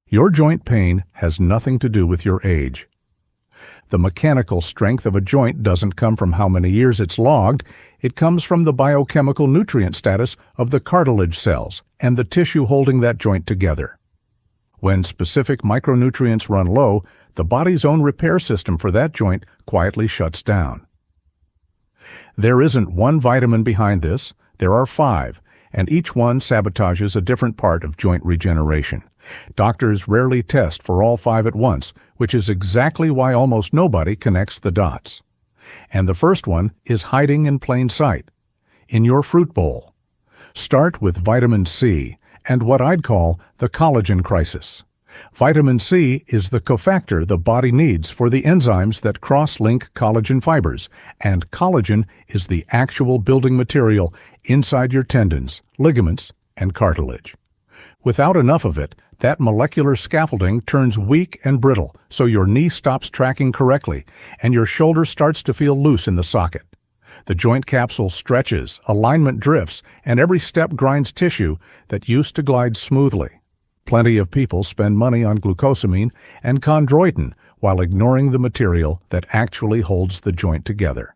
Your joint pain has nothing to do with your age. The mechanical strength of a joint doesn't come from how many years it's logged, it comes from the biochemical nutrient status of the cartilage cells and the tissue holding that joint together. When specific micronutrients run low, the body's own repair system for that joint quietly shuts down. There isn't one vitamin behind this, there are 5, and each one sabotages a different part of joint regeneration. Doctors rarely test for all 5 at once, which is exactly why almost nobody connects the dots. And the first one is hiding in plain sight, in your fruit bowl. Start with vitamin C and what I'd call the collagen crisis. Vitamin C is the cofactor the body needs for the enzymes that cross-link collagen fibers, and collagen is the actual building material inside your tendons, ligaments, and cartilage. Without enough of it, that molecular scaffolding turns weak and brittle, so your knee stops tracking correctly, and your shoulder starts to feel loose in the socket. The joint capsule stretches, alignment drifts, and every step grinds tissue that used to glide smoothly. Plenty of people spend money on glucosamine and chondroitin while ignoring the material that actually holds the joint together.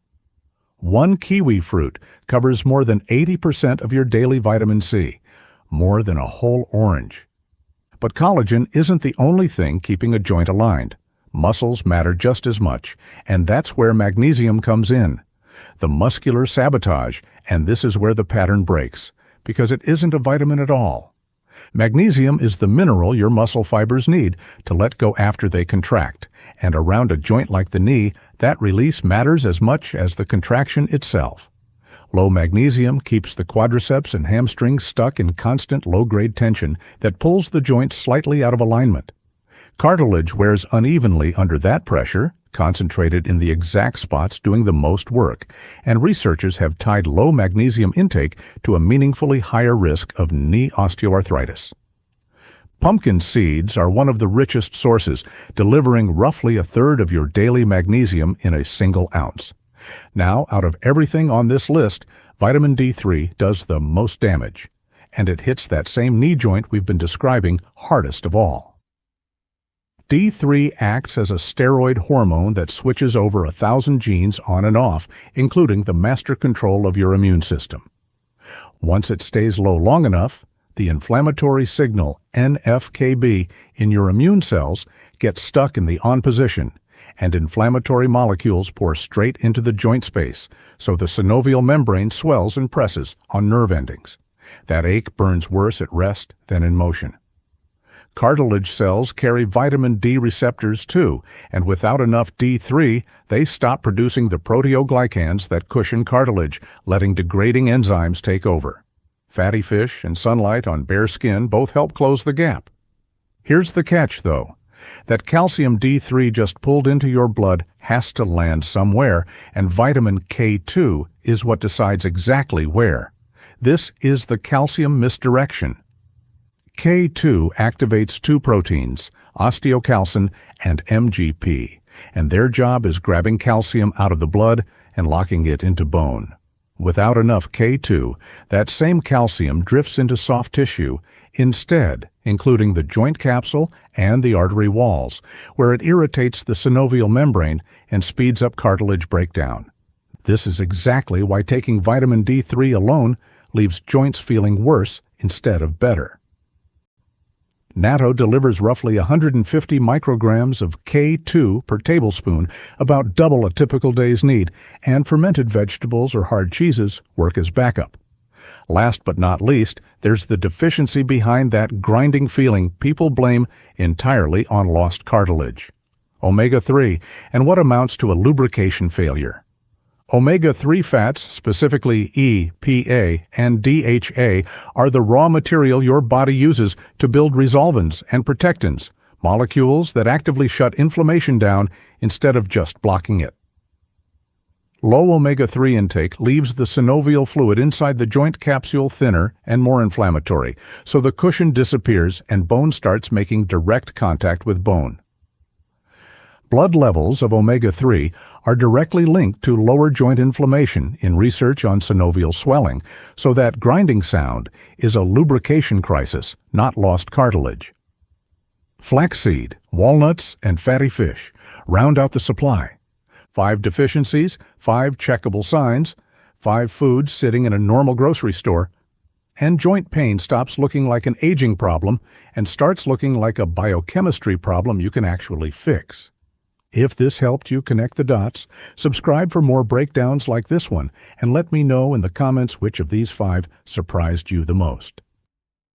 One kiwi fruit covers more than 80% of your daily vitamin C, more than a whole orange. But collagen isn't the only thing keeping a joint aligned. Muscles matter just as much, and that's where magnesium comes in. The muscular sabotage, and this is where the pattern breaks, because it isn't a vitamin at all. Magnesium is the mineral your muscle fibers need to let go after they contract, and around a joint like the knee, that release matters as much as the contraction itself. Low magnesium keeps the quadriceps and hamstrings stuck in constant low-grade tension that pulls the joint slightly out of alignment. Cartilage wears unevenly under that pressure, concentrated in the exact spots doing the most work, and researchers have tied low magnesium intake to a meaningfully higher risk of knee osteoarthritis. Pumpkin seeds are one of the richest sources, delivering roughly a third of your daily magnesium in a single ounce. Now, out of everything on this list, vitamin D3 does the most damage, and it hits that same knee joint we've been describing hardest of all. D3 acts as a steroid hormone that switches over 1,000 genes on and off, including the master control of your immune system. Once it stays low long enough, the inflammatory signal NF-κB in your immune cells gets stuck in the on position, and inflammatory molecules pour straight into the joint space, so the synovial membrane swells and presses on nerve endings. That ache burns worse at rest than in motion. Cartilage cells carry vitamin D receptors too, and without enough D3, they stop producing the proteoglycans that cushion cartilage, letting degrading enzymes take over. Fatty fish and sunlight on bare skin both help close the gap. Here's the catch, though. That calcium D3 just pulled into your blood has to land somewhere, and vitamin K2 is what decides exactly where. This is the calcium misdirection. K2 activates 2 proteins, osteocalcin and MGP, and their job is grabbing calcium out of the blood and locking it into bone. Without enough K2, that same calcium drifts into soft tissue instead, including the joint capsule and the artery walls, where it irritates the synovial membrane and speeds up cartilage breakdown. This is exactly why taking vitamin D3 alone leaves joints feeling worse instead of better. Natto delivers roughly 150 micrograms of K2 per tablespoon, about double a typical day's need, and fermented vegetables or hard cheeses work as backup. Last but not least, there's the deficiency behind that grinding feeling people blame entirely on lost cartilage. Omega-3, and what amounts to a lubrication failure. Omega-3 fats, specifically E, PA, and DHA, are the raw material your body uses to build resolvins and protectins, molecules that actively shut inflammation down instead of just blocking it. Low omega-3 intake leaves the synovial fluid inside the joint capsule thinner and more inflammatory, so the cushion disappears and bone starts making direct contact with bone. Blood levels of omega-3 are directly linked to lower joint inflammation in research on synovial swelling, so that grinding sound is a lubrication crisis, not lost cartilage. Flaxseed, walnuts, and fatty fish round out the supply. 5 deficiencies, 5 checkable signs, 5 foods sitting in a normal grocery store, and joint pain stops looking like an aging problem and starts looking like a biochemistry problem you can actually fix. If this helped you connect the dots, subscribe for more breakdowns like this one, and let me know in the comments which of these 5 surprised you the most.